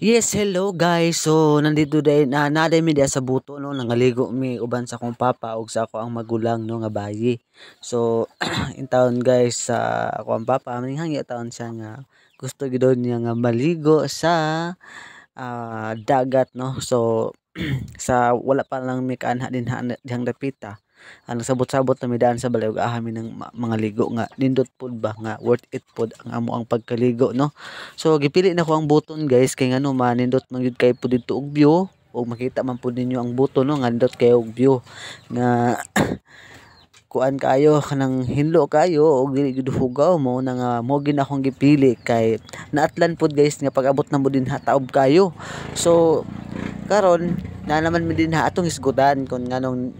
Yes, hello guys. So nandito din naday mi diha sa buto no, nangaligo mi uban sa akong papa ug sa ako ang magulang no nga bayi. So in town guys sa ako ang papa maninghangi taon siya nga gusto gid daw niya nga maligo sa dagat no. So sa wala pa lang mi kaanha dinha dihang dapita. Ang sabot-sabot na midaan sa balay ug aha mi ng mga ligo nga nindot pud ba nga worth it pud ang amo ang pagkaligo no. So gipili na ko ang buton guys kay ngano manindot man gyud kay pud didto og view ug makita man pud ninyo ang buton no nga nindot kay og view nga kuan kayo kanang hinlo kayo og dili gid hugaw mo na nga mo gid akong gipili kay naatlan pud guys nga pag-abot na mo dinha taob kayo. So karon na naman mi dinha atong isgutan kung nganong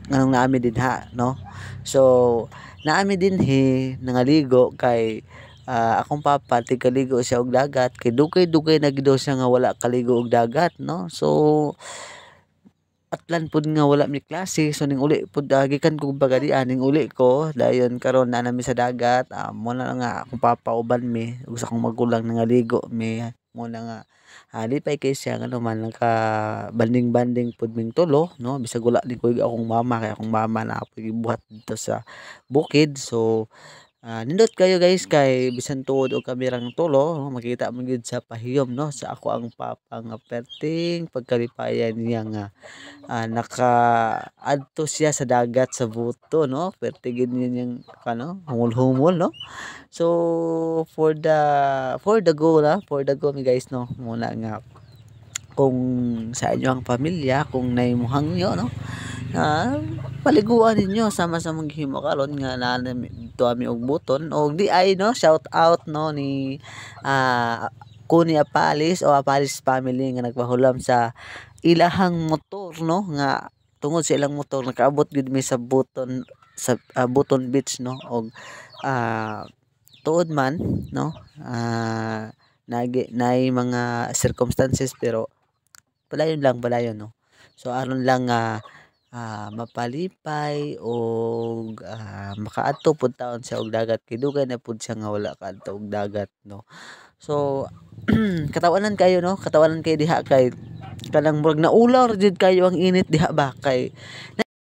naami dinha no. So naami dinhi nangaligo kay akong papa tigkaligo siya og dagat kay dugay-dugay na gid daw siya nga wala kaligo og dagat no. So atlan pud nga wala mi klase so ning uli pud gikan ko baga diha ning uli ko dayon karon na nami sa dagat mo na nga akong papa uban mi ug sa akong magulang nangaligo mi mo na nga lipay kay siya nga naman naka banding-banding pud ming tulo no bisag wala din ko akong mama kay akong mama na gibuhat dito sa bukid. So nindot kayo guys kay bisan tuod og kamerang tulo no, makita mo gyud sa pahiyom no sa ako ang papa nga perting pagkalipayan niya nga nakaadto siya sa dagat sa buto no perte gid niya niyang humol-humol no. So for the go mi guys no muna nga kung sa inyo ang pamilya kung naimuhangyo no paliguan ninyo sama-sama gihimo karon nga dito ami og buton og di ay no shout out no ni Kuni Apalis o Apalis family nga nagpahulam sa ilahang motor no nga tungod sa ilang motor nakaabot gid mi sa Buton sa Buton Beach no og tuod man no naay mga circumstances pero padayon no. So aron lang mapalipay og makaadto pud taon sa og dagat kay dugay na pud siya nga wala kaadto og dagat no. So katawanan kayo no katawanan kayo diha kay kanang murag naular jud kayo ang init diha ba kay